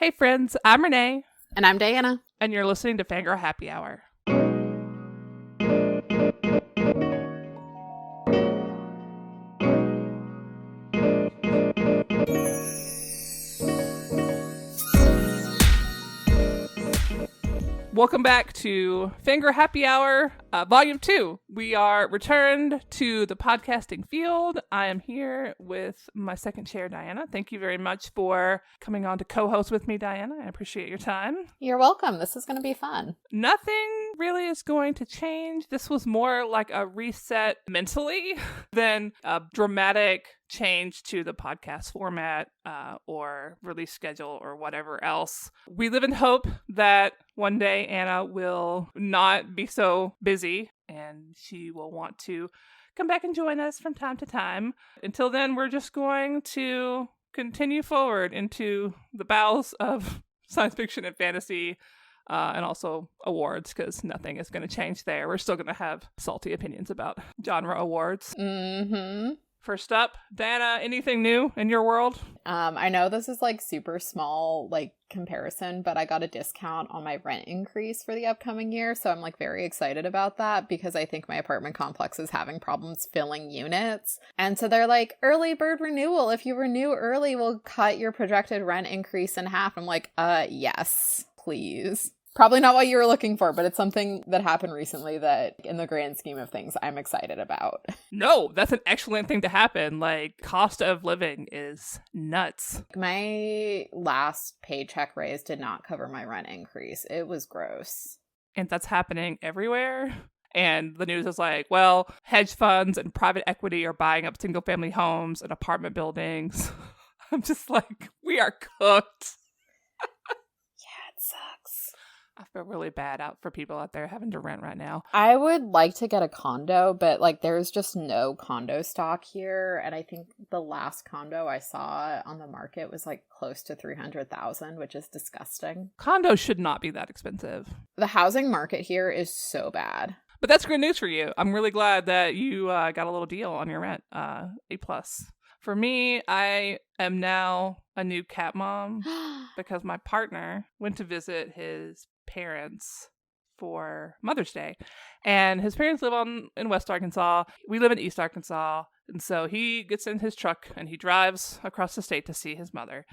Hey friends, I'm Renee. And I'm Diana. And you're listening to Fangirl Happy Hour. Welcome back to Fangirl Happy Hour, Volume 2. We are returned to the podcasting field. I am here with my second chair, Diana. Thank you very much for coming on to co-host with me, Diana. I appreciate your time. You're welcome. This is going to be fun. Nothing really is going to change. This was more like a reset mentally than a dramatic change to the podcast format or release schedule or whatever else. We live in hope that one day Anna will not be so busy and she will want to come back and join us from time to time. Until then, we're just going to continue forward into the bowels of science fiction and fantasy and also awards, because nothing is going to change there. We're still going to have salty opinions about genre awards. Mm-hmm. First up, Diana, anything new in your world? I know this is like super small comparison, but I got a discount on my rent increase for the upcoming year. So I'm very excited about that because I think my apartment complex is having problems filling units. And so they're like, early bird renewal. If you renew early, we'll cut your projected rent increase in half. I'm like, yes, please. Probably not what you were looking for, but it's something that happened recently that, in the grand scheme of things, I'm excited about. No, that's an excellent thing to happen. Cost of living is nuts. My last paycheck raise did not cover my rent increase. It was gross. And that's happening everywhere. And the news is well, hedge funds and private equity are buying up single-family homes and apartment buildings. I'm just we are cooked. Yeah, it sucks. I feel really bad out for people out there having to rent right now. I would like to get a condo, but there's just no condo stock here. And I think the last condo I saw on the market was close to $300,000, which is disgusting. Condos should not be that expensive. The housing market here is so bad. But that's good news for you. I'm really glad that you got a little deal on your rent. A+. For me, I am now a new cat mom because my partner went to visit his parents for Mother's Day, and his parents live in West Arkansas. We live in East Arkansas, and so he gets in his truck and he drives across the state to see his mother.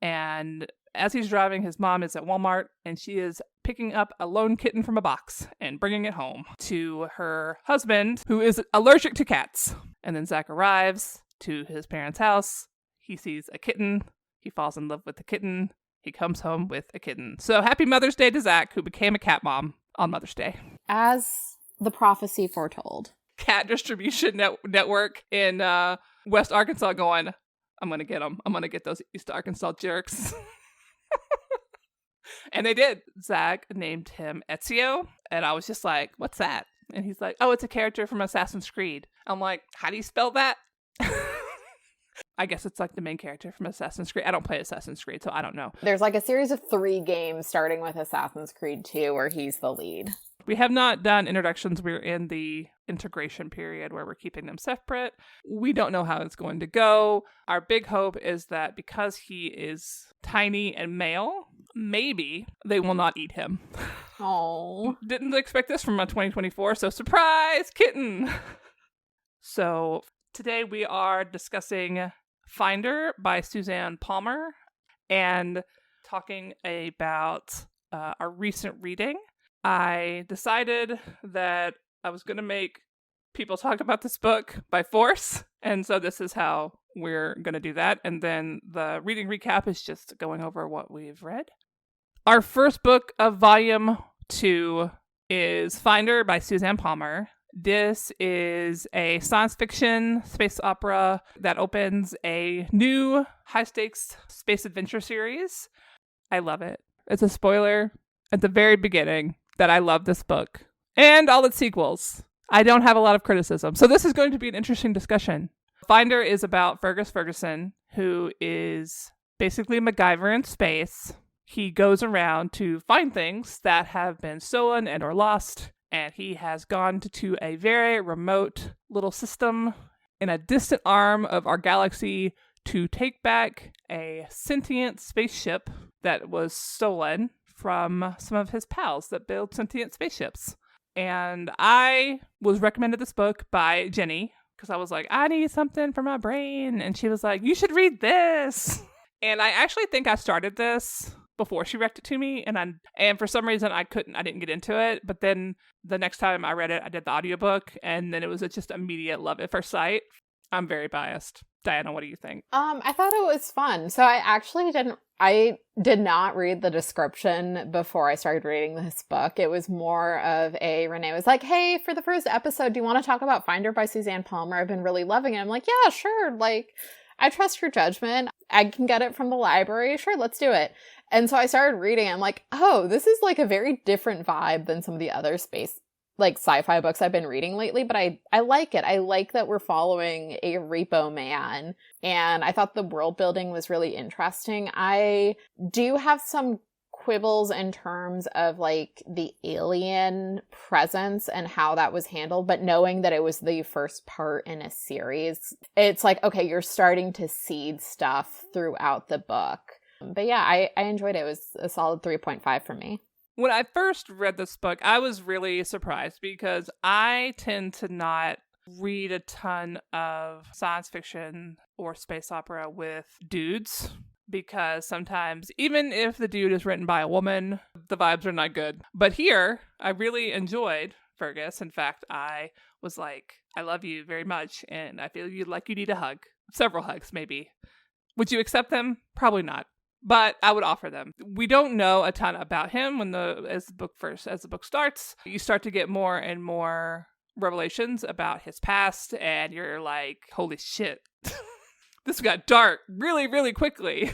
And as he's driving, his mom is at Walmart and she is picking up a lone kitten from a box and bringing it home to her husband, who is allergic to cats. And then Zach arrives to his parents' house. He sees a kitten. He falls in love with the kitten. He comes home with a kitten. So happy Mother's Day to Zach, who became a cat mom on Mother's Day. As the prophecy foretold. Cat distribution network in West Arkansas going, I'm going to get them. I'm going to get those East Arkansas jerks. And they did. Zach named him Ezio. And I was just like, what's that? And he's like, oh, it's a character from Assassin's Creed. I'm like, how do you spell that? I guess it's the main character from Assassin's Creed. I don't play Assassin's Creed, so I don't know. There's a series of 3 games starting with Assassin's Creed 2 where he's the lead. We have not done introductions. We're in the integration period where we're keeping them separate. We don't know how it's going to go. Our big hope is that because he is tiny and male, maybe they will not eat him. Oh. Didn't expect this from 2024, so surprise, kitten! So today we are discussing Finder by Suzanne Palmer and talking about our recent reading. I decided that I was going to make people talk about this book by force, and so this is how we're going to do that. And then the reading recap is just going over what we've read. Our first book of Volume 2 is Finder by Suzanne Palmer. This is a science fiction space opera that opens a new high-stakes space adventure series. I love it. It's a spoiler at the very beginning that I love this book and all its sequels. I don't have a lot of criticism, so this is going to be an interesting discussion. Finder is about Fergus Ferguson, who is basically MacGyver in space. He goes around to find things that have been stolen and or lost, and he has gone to a very remote little system in a distant arm of our galaxy to take back a sentient spaceship that was stolen from some of his pals that build sentient spaceships. And I was recommended this book by Jenny because I was like, I need something for my brain. And she was like, you should read this. And I actually think I started this before she recommended it to me. And for some reason I didn't get into it. But then the next time I read it, I did the audiobook. And then it was just immediate love at first sight. I'm very biased. Diana, what do you think? I thought it was fun. So I did not read the description before I started reading this book. It was more of Renee was like, hey, for the first episode, do you want to talk about Finder by Suzanne Palmer? I've been really loving it. I'm like, yeah, sure. Like, I trust your judgment. I can get it from the library. Sure, let's do it. And so I started reading. I'm like, oh, this is like a very different vibe than some of the other sci-fi books I've been reading lately, but I like it. I like that we're following a repo man, and I thought the world building was really interesting. I do have some quibbles in terms of like the alien presence and how that was handled, but knowing that it was the first part in a series, it's like, okay, you're starting to seed stuff throughout the book. But yeah, I enjoyed it. It was a solid 3.5 for me. When I first read this book, I was really surprised because I tend to not read a ton of science fiction or space opera with dudes because sometimes, even if the dude is written by a woman, the vibes are not good. But here, I really enjoyed Fergus. In fact, I was like, I love you very much, and I feel like you need a hug. Several hugs, maybe. Would you accept them? Probably not. But I would offer them. We don't know a ton about him as the book starts. You start to get more and more revelations about his past, and you're like, holy shit. This got dark really, really quickly.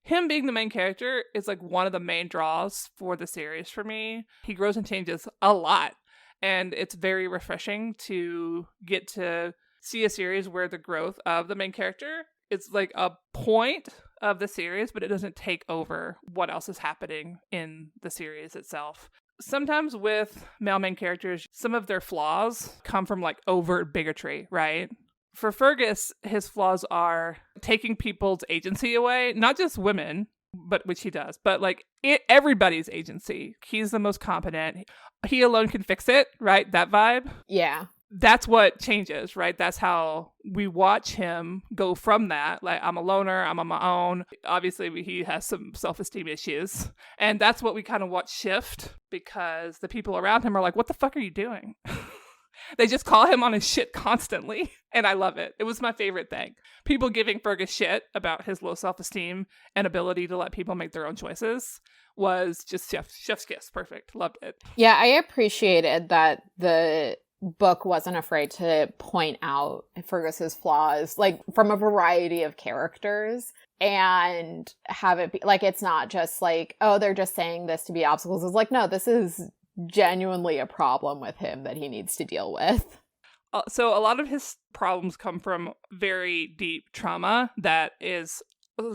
Him being the main character is like one of the main draws for the series for me. He grows and changes a lot, and it's very refreshing to get to see a series where the growth of the main character is like a point of the series, but it doesn't take over what else is happening in the series itself. Sometimes with male main characters, some of their flaws come from like overt bigotry, right? For Fergus, his flaws are taking people's agency away, not just women, but which he does, but like everybody's agency. He's the most competent. He alone can fix it, right? That vibe. Yeah. That's what changes, right? That's how we watch him go from that. Like, I'm a loner, I'm on my own. Obviously, he has some self-esteem issues. And that's what we kind of watch shift because the people around him are like, what the fuck are you doing? They just call him on his shit constantly. And I love it. It was my favorite thing. People giving Fergus shit about his low self-esteem and ability to let people make their own choices was just chef's kiss. Perfect. Loved it. Yeah, I appreciated that the book wasn't afraid to point out Fergus's flaws, like from a variety of characters, and have it be like, it's not just like, oh, they're just saying this to be obstacles. It's like, no, this is genuinely a problem with him that he needs to deal with. So a lot of his problems come from very deep trauma that is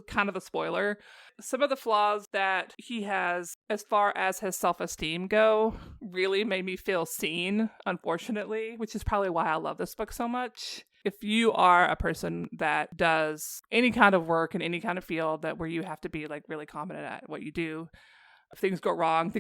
kind of a spoiler. Some of the flaws that he has as far as his self-esteem go really made me feel seen, unfortunately, which is probably why I love this book so much. If you are a person that does any kind of work in any kind of field where you have to be like really competent at what you do, if things go wrong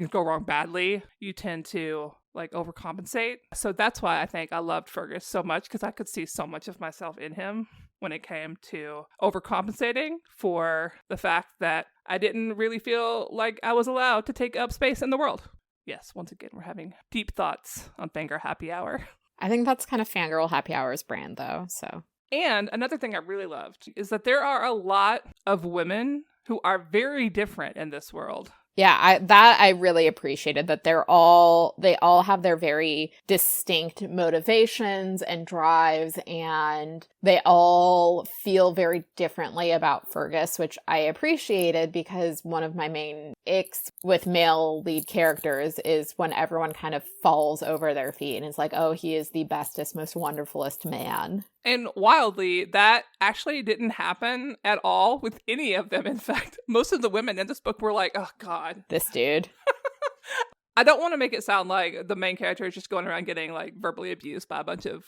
badly, you tend to like overcompensate. So that's why I think I loved Fergus so much, because I could see so much of myself in him when it came to overcompensating for the fact that I didn't really feel like I was allowed to take up space in the world. Yes, once again, we're having deep thoughts on Fangirl Happy Hour. I think that's kind of Fangirl Happy Hour's brand, though, so. And another thing I really loved is that there are a lot of women who are very different in this world. Yeah, I really appreciated that they all have their very distinct motivations and drives, and they all feel very differently about Fergus, which I appreciated, because one of my main icks with male lead characters is when everyone kind of falls over their feet and it's like, oh, he is the bestest, most wonderfulest man. And wildly, that actually didn't happen at all with any of them. In fact, most of the women in this book were like, oh, God. This dude. I don't want to make it sound like the main character is just going around getting like verbally abused by a bunch of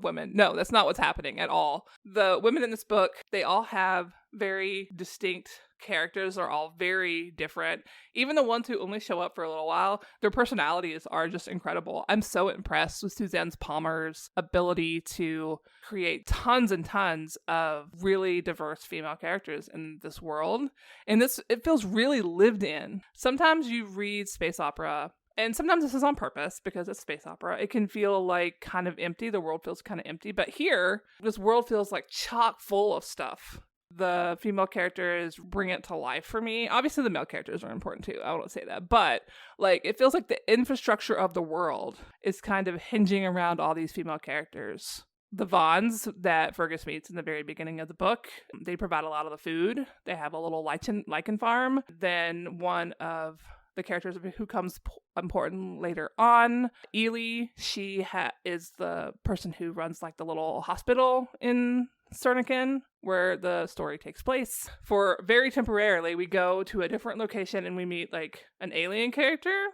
women. No, that's not what's happening at all. The women in this book, they all have very distinct characters are all very different. Even the ones who only show up for a little while, their personalities are just incredible. I'm so impressed with Suzanne Palmer's ability to create tons and tons of really diverse female characters in this world. And it feels really lived in. Sometimes you read space opera, and sometimes this is on purpose because it's space opera. It can feel like kind of empty. The world feels kind of empty. But here, this world feels like chock full of stuff. The female characters bring it to life for me. Obviously, the male characters are important too. I won't say that. But like, it feels like the infrastructure of the world is kind of hinging around all these female characters. The Vons that Fergus meets in the very beginning of the book, they provide a lot of the food. They have a little lichen farm. Then one of the characters who comes important later on, Ely, she is the person who runs like the little hospital in Cernican, where the story takes place. For very temporarily, we go to a different location and we meet like an alien character,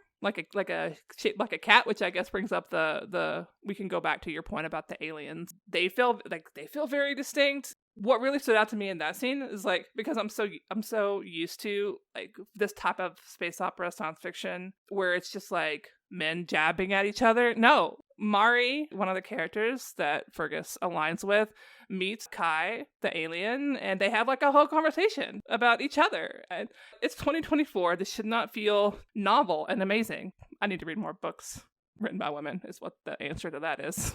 shaped like a cat, which I guess brings up the we can go back to your point about the aliens. They feel very distinct. What really stood out to me in that scene is like, because I'm so used to like this type of space opera science fiction where it's just like men jabbing at each other. No, Mari, one of the characters that Fergus aligns with, meets Kai, the alien, and they have like a whole conversation about each other. And it's 2024. This should not feel novel and amazing. I need to read more books written by women is what the answer to that is.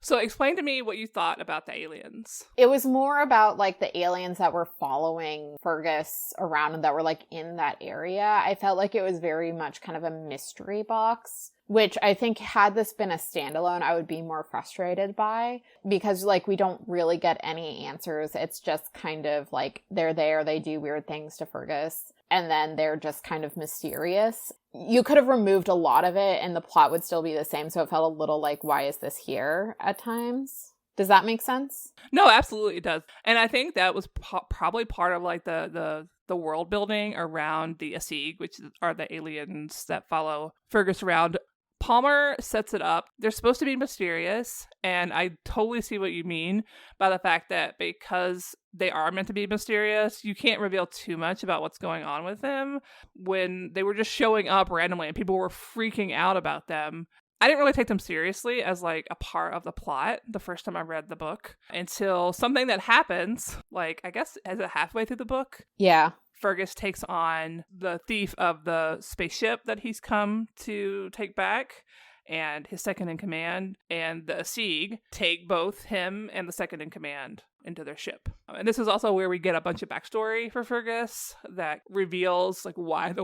So explain to me what you thought about the aliens. It was more about like the aliens that were following Fergus around and that were like in that area. I felt like it was very much kind of a mystery box, which I think had this been a standalone, I would be more frustrated by, because like we don't really get any answers. It's just kind of like they're there, they do weird things to Fergus, and then they're just kind of mysterious. You could have removed a lot of it and the plot would still be the same, so it felt a little like, why is this here at times? Does that make sense? No, absolutely it does. And I think that was probably part of like the world building around the Asig, which are the aliens that follow Fergus around. Palmer sets it up. They're supposed to be mysterious, and I totally see what you mean by the fact that because they are meant to be mysterious, you can't reveal too much about what's going on with them. When they were just showing up randomly and people were freaking out about them, I didn't really take them seriously as like a part of the plot the first time I read the book until something that happens, like I guess is it halfway through the book? Yeah. Fergus takes on the thief of the spaceship that he's come to take back, and his second in command and the Asig take both him and the second in command into their ship. And this is also where we get a bunch of backstory for Fergus that reveals like why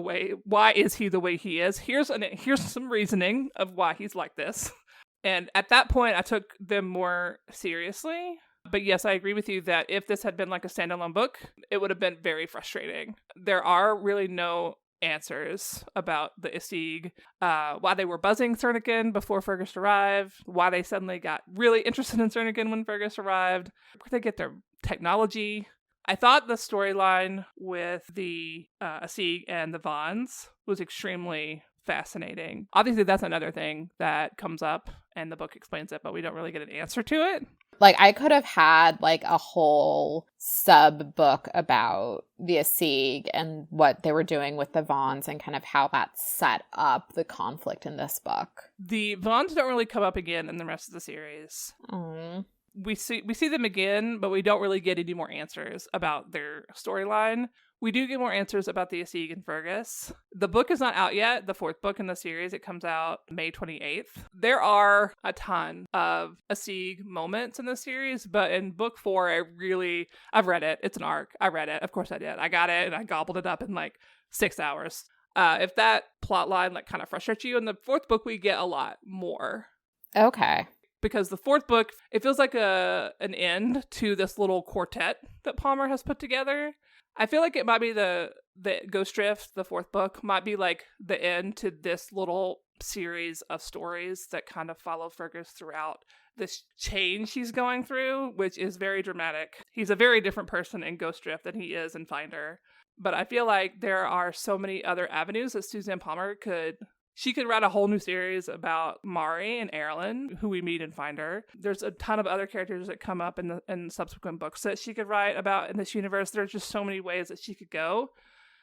is he the way he is. Here's some reasoning of why he's like this. And at that point, I took them more seriously. But yes, I agree with you that if this had been like a standalone book, it would have been very frustrating. There are really no answers about the Asig, why they were buzzing Cernican before Fergus arrived, why they suddenly got really interested in Cernican when Fergus arrived, where they get their technology. I thought the storyline with the Asig and the Vons was extremely fascinating. Obviously, that's another thing that comes up, and the book explains it, but we don't really get an answer to it. Like, I could have had, like, a whole sub-book about the Asig and what they were doing with the Vons and kind of how that set up the conflict in this book. The Vons don't really come up again in the rest of the series. We see them again, but we don't really get any more answers about their storyline. We do get more answers about the Asig and Fergus. The book is not out yet, the fourth book in the series. It comes out May 28th. There are a ton of Asig moments in the series, but in book 4, I've read it. It's an arc. I read it. Of course I did. I got it and I gobbled it up in like 6 hours. If that plot line like kind of frustrates you, in the fourth book we get a lot more. Okay. Because the fourth book, it feels like an end to this little quartet that Palmer has put together. I feel like it might be the Ghost Drift, the fourth book, might be like the end to this little series of stories that kind of follow Fergus throughout this change he's going through, which is very dramatic. He's a very different person in Ghost Drift than he is in Finder. But I feel like there are so many other avenues that Suzanne Palmer could She could write a whole new series about Mari and Erilyn, who we meet in Finder. There's a ton of other characters that come up in subsequent books that she could write about in this universe. There's just so many ways that she could go.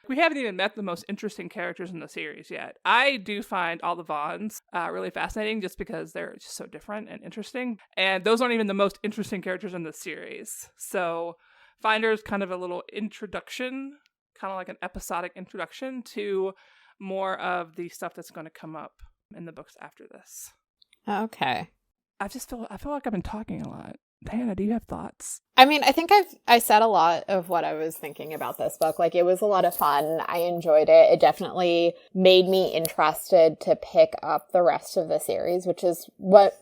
We haven't even met the most interesting characters in the series yet. I do find all the Vaughns really fascinating just because they're just so different and interesting. And those aren't even the most interesting characters in the series. So Finder's kind of a little introduction, kind of like an episodic introduction to more of the stuff that's going to come up in the books after this. Okay. I feel like I've been talking a lot. Diana, do you have thoughts? I mean, I think I said a lot of what I was thinking about this book. Like, it was a lot of fun. I enjoyed it. It definitely made me interested to pick up the rest of the series, which is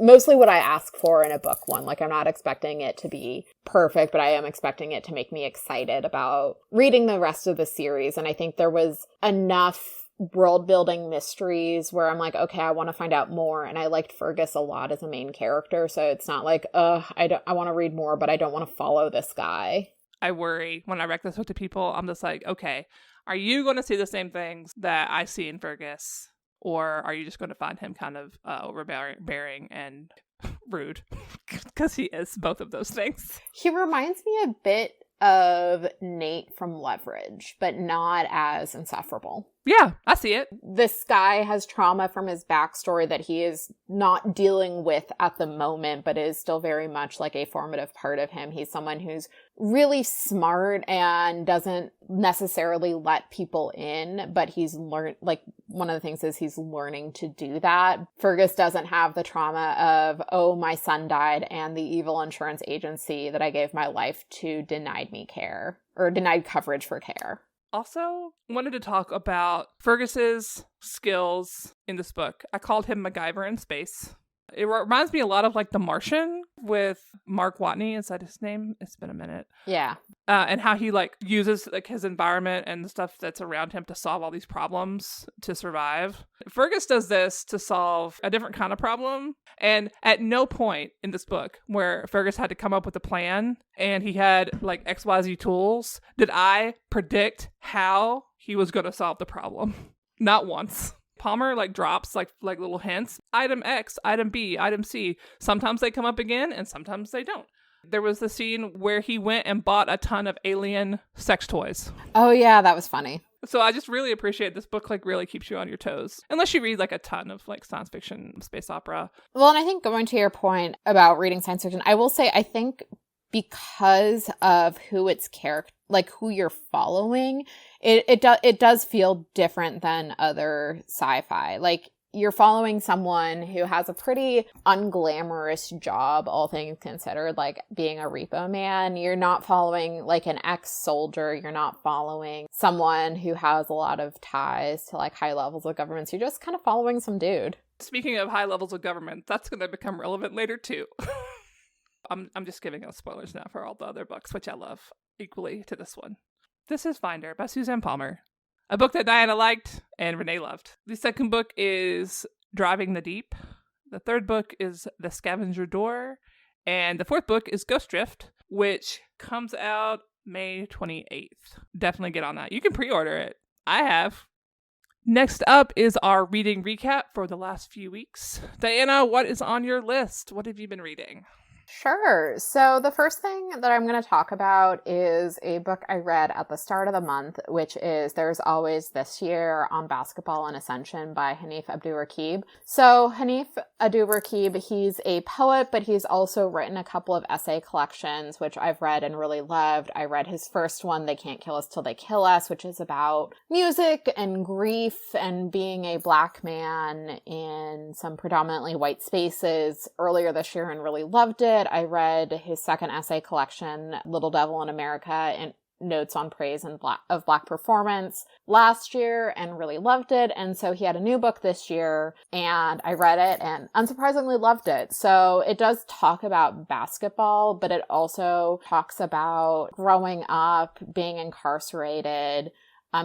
mostly what I ask for in a book one. Like, I'm not expecting it to be perfect, but I am expecting it to make me excited about reading the rest of the series. And I think there was enough world building mysteries where I'm like, okay, I want to find out more. And I liked Fergus a lot as a main character, so it's not like, I want to read more, but I don't want to follow this guy. I worry when I rec this book to people. I'm just like, okay, are you going to see the same things that I see in Fergus, or are you just going to find him kind of overbearing and rude? Because he is both of those things. He reminds me a bit of Nate from Leverage, but not as insufferable. Yeah, I see it. This guy has trauma from his backstory that he is not dealing with at the moment, but is still very much like a formative part of him. He's someone who's really smart and doesn't necessarily let people in, but he's learned, like, one of the things is he's learning to do that. Fergus doesn't have the trauma of, oh, my son died and the evil insurance agency that I gave my life to denied me care, or denied coverage for care. Also, wanted to talk about Fergus's skills in this book. I called him MacGyver in space. It reminds me a lot of like The Martian with Mark Watney. Is that his name? It's been a minute. Yeah. And how he like uses like his environment and the stuff that's around him to solve all these problems to survive. Fergus does this to solve a different kind of problem. And at no point in this book where Fergus had to come up with a plan and he had like XYZ tools did I predict how he was going to solve the problem. Not once. Palmer like drops like little hints. Item X, item B, item C. Sometimes they come up again and sometimes they don't. There was the scene where he went and bought a ton of alien sex toys. Oh yeah, that was funny. So I just really appreciate this book, like really keeps you on your toes. Unless you read like a ton of like science fiction, space opera. Well, and I think going to your point about reading science fiction, I will say I think because of who its character, like who you're following, it does feel different than other sci-fi. Like, you're following someone who has a pretty unglamorous job, all things considered, like being a repo man. You're not following like an ex-soldier. You're not following someone who has a lot of ties to like high levels of government. So you're just kind of following some dude. Speaking of high levels of government, that's going to become relevant later too. I'm just giving out spoilers now for all the other books, which I love equally to this one. This is Finder by Suzanne Palmer. A book that Diana liked and Renee loved. The second book is Driving the Deep. The third book is The Scavenger Door. And the fourth book is Ghost Drift, which comes out May 28th. Definitely get on that. You can pre-order it. I have. Next up is our reading recap for the last few weeks. Diana, what is on your list? What have you been reading? Sure. So the first thing that I'm going to talk about is a book I read at the start of the month, which is There's Always This Year on Basketball and Ascension by Hanif Abdurraqib. So Hanif Abdurraqib, he's a poet, but he's also written a couple of essay collections, which I've read and really loved. I read his first one, They Can't Kill Us Till They Kill Us, which is about music and grief and being a Black man in some predominantly white spaces earlier this year and really loved it. I read his second essay collection, Little Devil in America, and Notes on Praise and of Black Performance last year and really loved it. And so he had a new book this year and I read it and unsurprisingly loved it. So it does talk about basketball, but it also talks about growing up, being incarcerated,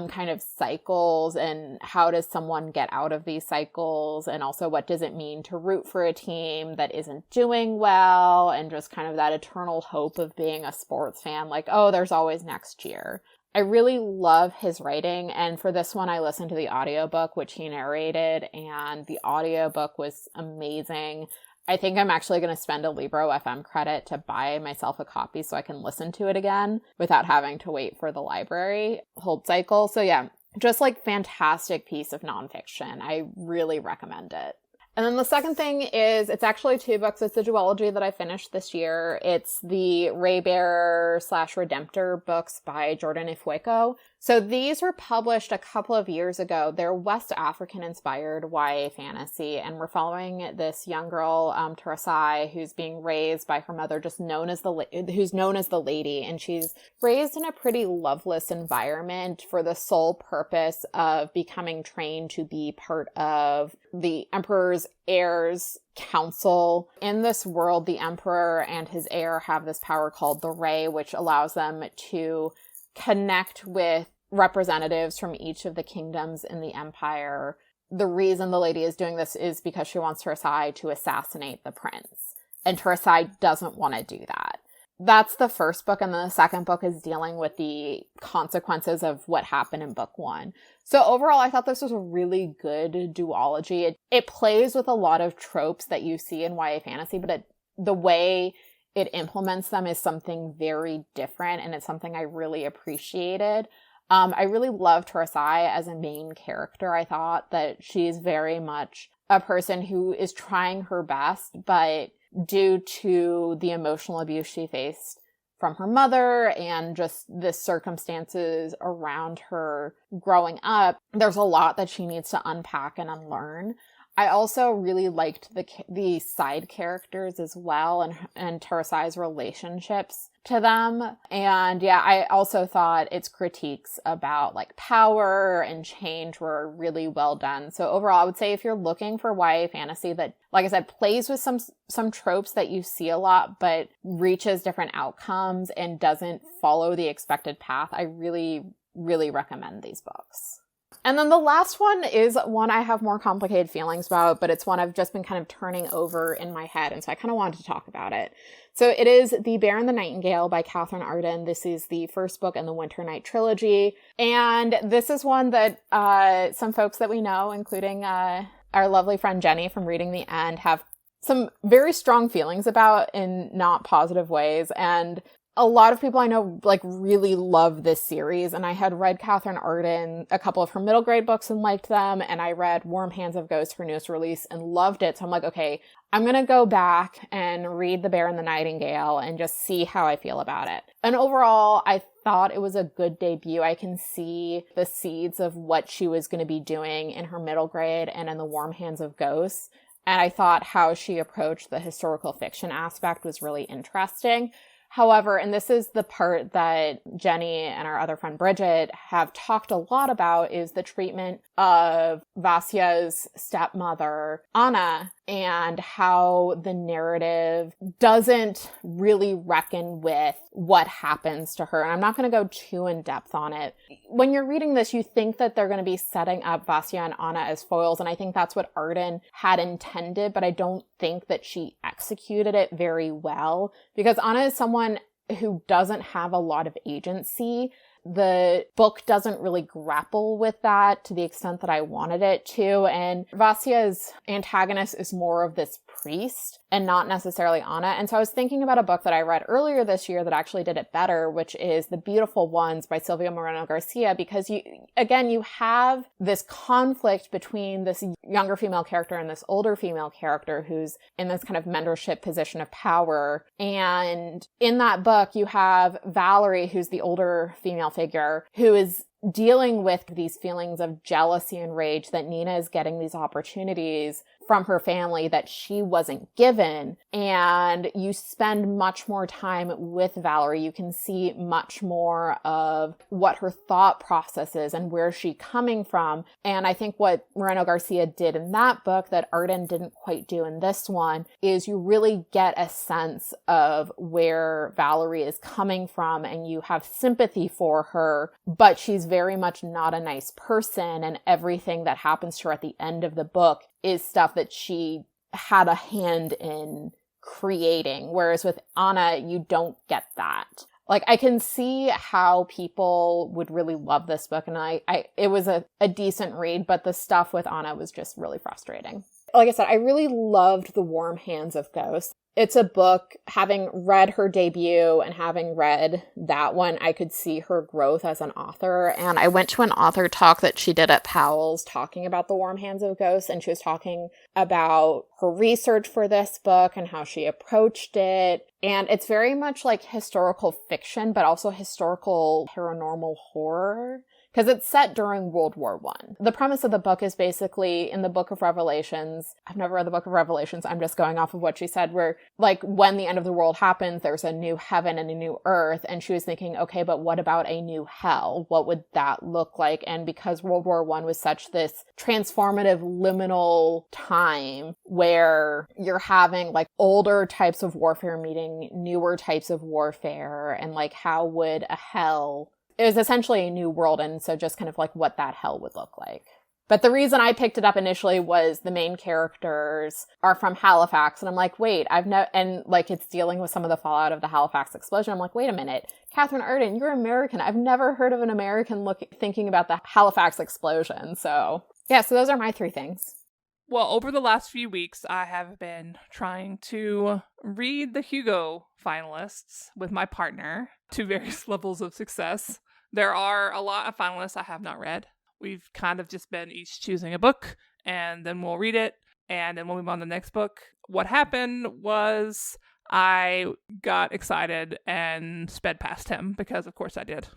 kind of cycles and how does someone get out of these cycles, and also what does it mean to root for a team that isn't doing well, and just kind of that eternal hope of being a sports fan, like, oh, there's always next year. I really love his writing, and for this one I listened to the audiobook which he narrated, and the audiobook was amazing. I think I'm actually going to spend a Libro FM credit to buy myself a copy so I can listen to it again without having to wait for the library hold cycle. So yeah, just like fantastic piece of nonfiction. I really recommend it. And then the second thing is, it's actually 2 books. It's a duology that I finished this year. It's the Ray Bear / Redemptor books by Jordan Ifueko. So these were published a couple of years ago. They're West African inspired YA fantasy, and we're following this young girl, Terasai, who's being raised by her mother, who's known as the Lady, and she's raised in a pretty loveless environment for the sole purpose of becoming trained to be part of the Emperor's heirs council. In this world, the Emperor and his heir have this power called the Ray, which allows them to connect with representatives from each of the kingdoms in the empire. The reason the lady is doing this is because she wants Terasai to assassinate the prince, and Terasai doesn't want to do that. That's the first book, and then the second book is dealing with the consequences of what happened in book 1. So overall, I thought this was a really good duology. It plays with a lot of tropes that you see in YA fantasy, but the way it implements them is something very different, and it's something I really appreciated. I really loved Terasai as a main character. I thought that she's very much a person who is trying her best, but due to the emotional abuse she faced from her mother and just the circumstances around her growing up, there's a lot that she needs to unpack and unlearn. I also really liked the side characters as well, and Terasai's relationships to them. And yeah, I also thought its critiques about like power and change were really well done. So overall, I would say if you're looking for YA fantasy that, like I said, plays with some tropes that you see a lot, but reaches different outcomes and doesn't follow the expected path, I really, really recommend these books. And then the last one is one I have more complicated feelings about, but it's one I've just been kind of turning over in my head, and so I kind of wanted to talk about it. So it is The Bear and the Nightingale by Catherine Arden. This is the first book in the Winter Night trilogy, and this is one that some folks that we know, including our lovely friend Jenny from Reading the End, have some very strong feelings about in not positive ways. And a lot of people I know like really love this series, and I had read Catherine Arden, a couple of her middle grade books and liked them, and I read Warm Hands of Ghosts, her newest release, and loved it. So I'm like, okay, I'm going to go back and read The Bear and the Nightingale and just see how I feel about it. And overall, I thought it was a good debut. I can see the seeds of what she was going to be doing in her middle grade and in the Warm Hands of Ghosts. And I thought how she approached the historical fiction aspect was really interesting. However, and this is the part that Jenny and our other friend Bridget have talked a lot about, is the treatment of Vasia's stepmother, Anna, and how the narrative doesn't really reckon with what happens to her. And I'm not going to go too in depth on it. When you're reading this, you think that they're going to be setting up Vasia and Anna as foils, and I think that's what Arden had intended, but I don't think that she executed it very well, because Anna is someone who doesn't have a lot of agency. The book doesn't really grapple with that to the extent that I wanted it to, and Vasia's antagonist is more of this priest and not necessarily Anna. And so I was thinking about a book that I read earlier this year that actually did it better, which is The Beautiful Ones by Silvia Moreno Garcia, because you have this conflict between this younger female character and this older female character who's in this kind of mentorship position of power. And in that book, you have Valerie, who's the older female figure, who is dealing with these feelings of jealousy and rage that Nina is getting these opportunities from her family that she wasn't given. And you spend much more time with Valerie. You can see much more of what her thought process is and where she's coming from. And I think what Moreno Garcia did in that book that Arden didn't quite do in this one is you really get a sense of where Valerie is coming from, and you have sympathy for her, but she's very much not a nice person, and everything that happens to her at the end of the book is stuff that she had a hand in creating. Whereas with Anna, you don't get that. Like, I can see how people would really love this book, and it was a decent read, but the stuff with Anna was just really frustrating. Like I said, I really loved The Warm Hands of Ghosts. It's a book, having read her debut and having read that one, I could see her growth as an author. And I went to an author talk that she did at Powell's talking about The Warm Hands of Ghosts, and she was talking about her research for this book and how she approached it. And it's very much like historical fiction, but also historical paranormal horror. Because it's set during World War I. The premise of the book is basically in the Book of Revelations. I've never read the Book of Revelations. I'm just going off of what she said, where like when the end of the world happens, there's a new heaven and a new earth. And she was thinking, okay, but what about a new hell? What would that look like? And because World War I was such this transformative liminal time where you're having like older types of warfare meeting newer types of warfare, and like how would a hell... It was essentially a new world, and so just kind of like what that hell would look like. But the reason I picked it up initially was the main characters are from Halifax, and I'm like, wait, and like it's dealing with some of the fallout of the Halifax explosion. I'm like, wait a minute, Catherine Arden, you're American. I've never heard of an American thinking about the Halifax explosion. So yeah, so those are my 3 things. Well, over the last few weeks, I have been trying to read the Hugo finalists with my partner to various levels of success. There are a lot of finalists I have not read. We've kind of just been each choosing a book, and then we'll read it, and then we'll move on to the next book. What happened was I got excited and sped past him, because of course I did.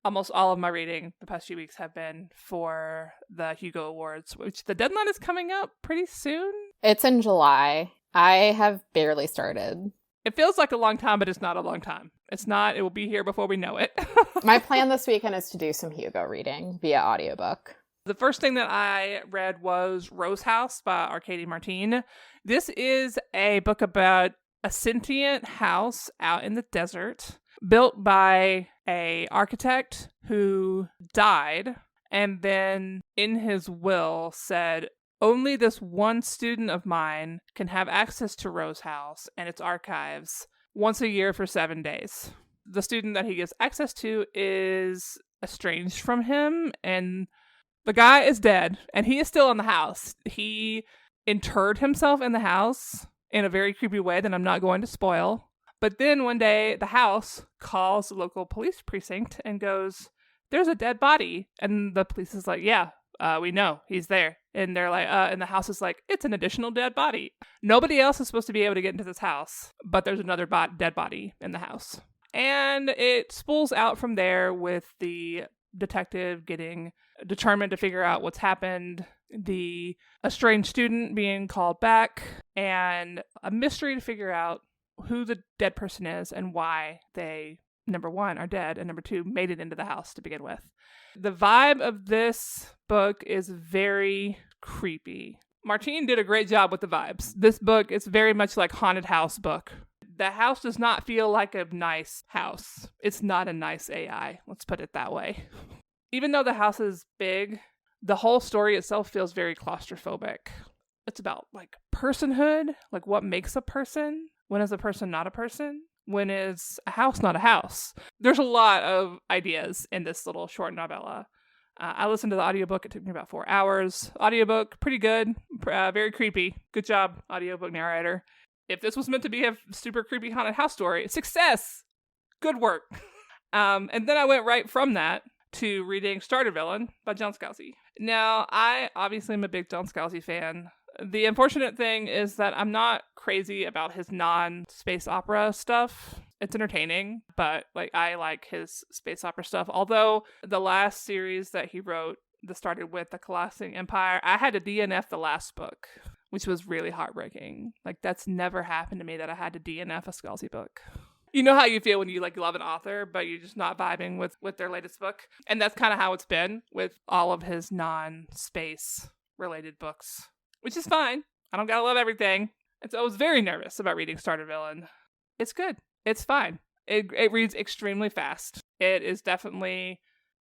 Almost all of my reading the past few weeks have been for the Hugo Awards, which the deadline is coming up pretty soon. It's in July. I have barely started. It feels like a long time, but it's not a long time. It's not. It will be here before we know it. My plan this weekend is to do some Hugo reading via audiobook. The first thing that I read was Rose House by Arcady Martin. This is a book about a sentient house out in the desert built by an architect who died and then in his will said, only this one student of mine can have access to Rose House and its archives once a year for 7 days. The student that he gets access to is estranged from him, and the guy is dead, and he is still in the house. He interred himself in the house in a very creepy way that I'm not going to spoil. But then one day, the house calls the local police precinct and goes, there's a dead body. And the police is like, yeah, we know, he's there. And they're like, and the house is like, it's an additional dead body. Nobody else is supposed to be able to get into this house, but there's another dead body in the house. And it spools out from there with the detective getting determined to figure out what's happened, the estranged student being called back, and a mystery to figure out who the dead person is and why they, number 1, are dead, and number 2, made it into the house to begin with. The vibe of this book is very creepy. Martine did a great job with the vibes. This book is very much like haunted house book. The house does not feel like a nice house. It's not a nice AI, let's put it that way. Even though the house is big, the whole story itself feels very claustrophobic. It's about like personhood, like what makes a person. When is a person not a person? When is a house not a house? There's a lot of ideas in this little short novella. I listened to the audiobook. It took me about 4 hours. Audiobook, pretty good. Very creepy. Good job, audiobook narrator. If this was meant to be a super creepy haunted house story, success! Good work. And then I went right from that to reading Starter Villain by John Scalzi. Now, I obviously am a big John Scalzi fan. The unfortunate thing is that I'm not crazy about his non-space opera stuff. It's entertaining, but I like his space opera stuff. Although the last series that he wrote that started with The Collapsing Empire, I had to DNF the last book, which was really heartbreaking. That's never happened to me, that I had to DNF a Scalzi book. You know how you feel when you love an author, but you're just not vibing with their latest book? And that's kind of how it's been with all of his non-space related books. Which is fine. I don't gotta love everything. And so I was very nervous about reading Starter Villain. It's good. It's fine. It reads extremely fast. It is definitely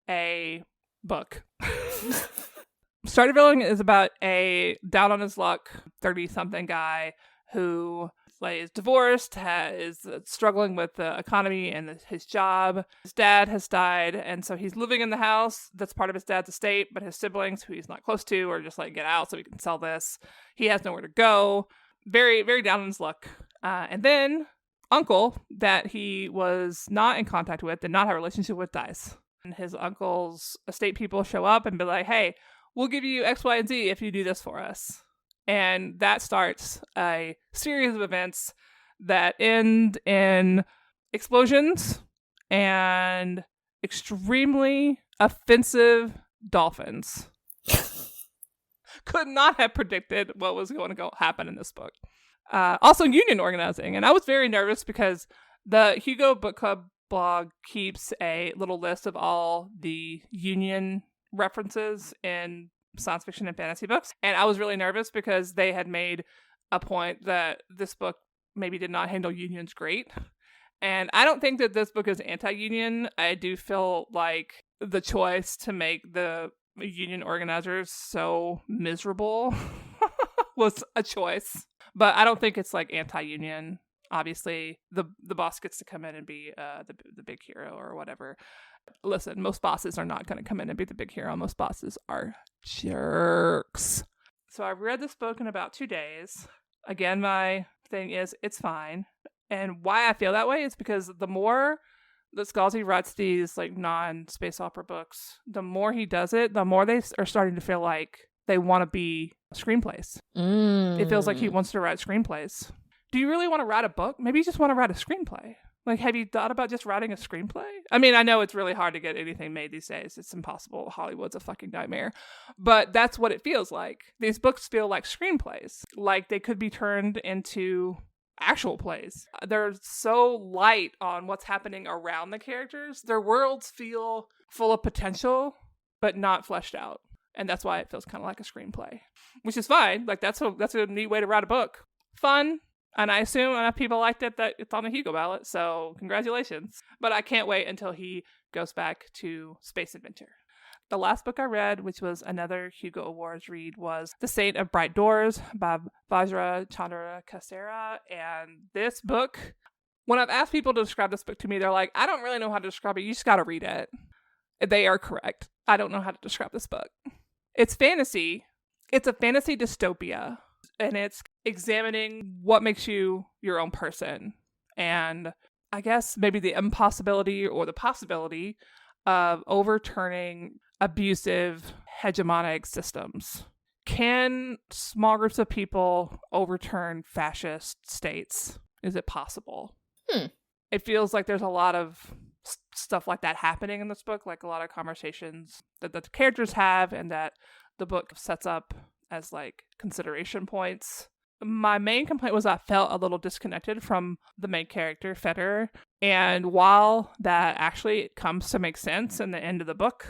a book. Starter Villain is about a down on his luck 30-something guy who is divorced, is struggling with the economy and his job. His dad has died, and so he's living in the house that's part of his dad's estate, but his siblings, who he's not close to, are just like, get out so we can sell this. He has nowhere to go. Very, very down on his luck. And then uncle that he was not in contact with, did not have a relationship with, dies. And his uncle's estate people show up and be like, hey, we'll give you X, Y, and Z if you do this for us. And that starts a series of events that end in explosions and extremely offensive dolphins. Could not have predicted what was going to happen in this book. Also union organizing. And I was very nervous because the Hugo Book Club blog keeps a little list of all the union references in science fiction and fantasy books. And I was really nervous because they had made a point that this book maybe did not handle unions great. And I don't think that this book is anti-union. I do feel like the choice to make the union organizers so miserable was a choice. But I don't think it's like anti-union. Obviously, the boss gets to come in and be the big hero or whatever. Listen, most bosses are not going to come in and be the big hero. Most bosses are jerks. So I read this book in about 2 days. Again, my thing is, it's fine. And why I feel that way is because the more that Scalzi writes these like non-space opera books, the more he does it, the more they are starting to feel like they want to be screenplays. It feels like he wants to write screenplays. Do you really want to write a book? Maybe you just want to write a screenplay. Like, have you thought about just writing a screenplay? I mean, I know it's really hard to get anything made these days. It's impossible. Hollywood's a fucking nightmare. But that's what it feels like. These books feel like screenplays. Like they could be turned into actual plays. They're so light on what's happening around the characters. Their worlds feel full of potential, but not fleshed out. And that's why it feels kind of like a screenplay, which is fine. Like that's a neat way to write a book. Fun. And I assume enough people liked it that it's on the Hugo ballot. So congratulations. But I can't wait until he goes back to Space Adventure. The last book I read, which was another Hugo Awards read, was The Saint of Bright Doors by Vajra Chandra Kasera. And this book, when I've asked people to describe this book to me, they're like, I don't really know how to describe it. You just got to read it. They are correct. I don't know how to describe this book. It's fantasy. It's a fantasy dystopia. And it's examining what makes you your own person. And I guess maybe the impossibility or the possibility of overturning abusive hegemonic systems. Can small groups of people overturn fascist states? Is it possible? It feels like there's a lot of stuff like that happening in this book, like a lot of conversations that the characters have and that the book sets up as like consideration points. My main complaint was I felt a little disconnected from the main character, Feder. And while that actually comes to make sense in the end of the book,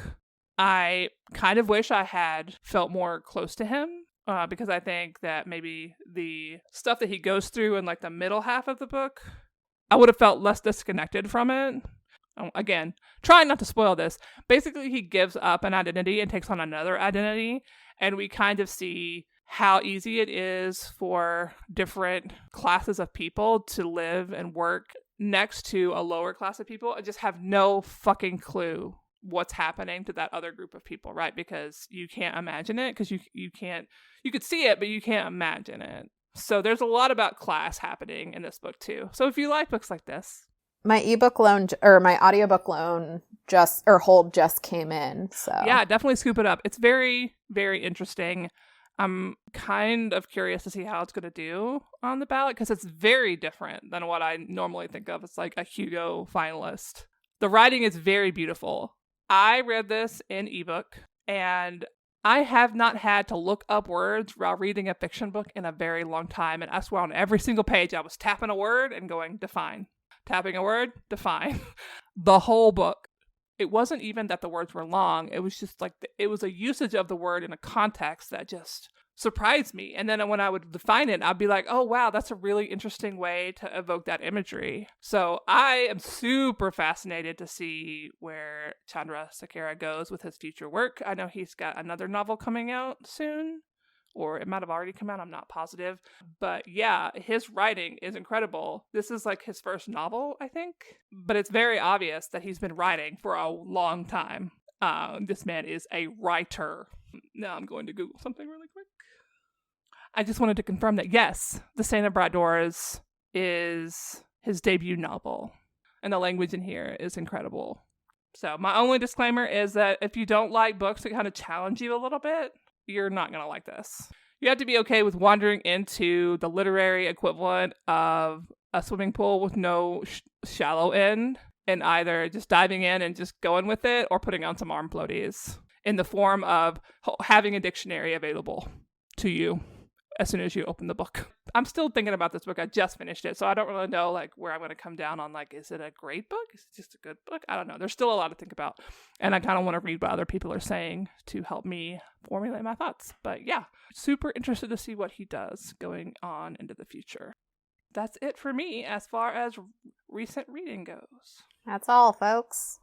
I kind of wish I had felt more close to him because I think that maybe the stuff that he goes through in like the middle half of the book, I would have felt less disconnected from it. Again, trying not to spoil this. Basically, he gives up an identity and takes on another identity. And we kind of see how easy it is for different classes of people to live and work next to a lower class of people and just have no fucking clue what's happening to that other group of people, right? Because you can't imagine it, because you could see it, but you can't imagine it. So there's a lot about class happening in this book too. So if you like books like this. My ebook loan or my audiobook loan hold just came in. So yeah, definitely scoop it up. It's very, very interesting. I'm kind of curious to see how it's going to do on the ballot because it's very different than what I normally think of as like a Hugo finalist. The writing is very beautiful. I read this in ebook and I have not had to look up words while reading a fiction book in a very long time. And I swear on every single page I was tapping a word and going, define. Tapping a word, define. The whole book. It wasn't even that the words were long. It was just like, it was a usage of the word in a context that just surprised me. And then when I would define it, I'd be like, oh, wow, that's a really interesting way to evoke that imagery. So I am super fascinated to see where Chandra Sakara goes with his future work. I know he's got another novel coming out soon, or it might have already come out. I'm not positive. But yeah, his writing is incredible. This is like his first novel, I think. But it's very obvious that he's been writing for a long time. This man is a writer. Now I'm going to Google something really quick. I just wanted to confirm that, yes, The Saint of Bright Doors is his debut novel. And the language in here is incredible. So my only disclaimer is that if you don't like books that kind of challenge you a little bit, you're not going to like this. You have to be okay with wandering into the literary equivalent of a swimming pool with no shallow end, and either just diving in and just going with it or putting on some arm floaties in the form of having a dictionary available to you as soon as you open the book. I'm still thinking about this book. I just finished it, so I don't really know like where I'm going to come down on like, is it a great book? Is it just a good book? I don't know. There's still a lot to think about, and I kind of want to read what other people are saying to help me formulate my thoughts. But yeah, super interested to see what he does going on into the future. That's it for me as far as recent reading goes. That's all, folks.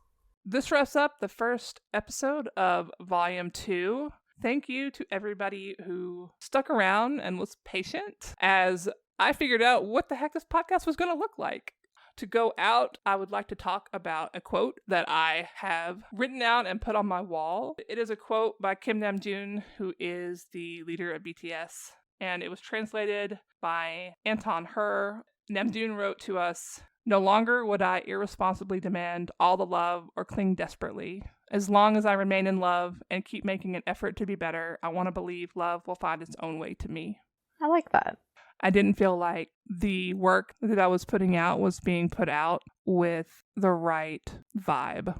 This wraps up the first episode of Volume 2. Thank you to everybody who stuck around and was patient as I figured out what the heck this podcast was going to look like. To go out, I would like to talk about a quote that I have written out and put on my wall. It is a quote by Kim Namjoon, who is the leader of BTS, and it was translated by Anton Her. Namjoon wrote to us, "No longer would I irresponsibly demand all the love or cling desperately. As long as I remain in love and keep making an effort to be better, I want to believe love will find its own way to me." I like that. I didn't feel like the work that I was putting out was being put out with the right vibe.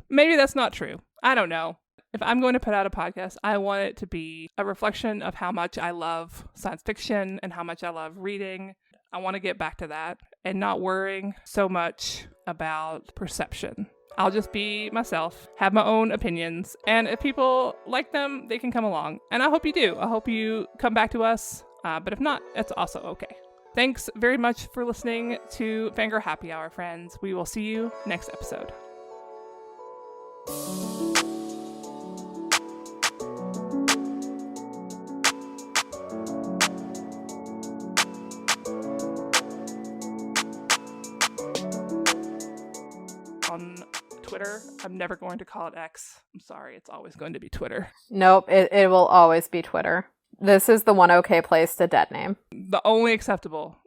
Maybe that's not true. I don't know. If I'm going to put out a podcast, I want it to be a reflection of how much I love science fiction and how much I love reading. I want to get back to that and not worrying so much about perception. I'll just be myself, have my own opinions, and if people like them, they can come along. And I hope you do. I hope you come back to us, but if not, it's also okay. Thanks very much for listening to Fangirl Happy Hour, friends. We will see you next episode. On Twitter, I'm never going to call it X. I'm sorry, it's always going to be Twitter. Nope, it will always be Twitter. This is the one okay place to dead name. The only acceptable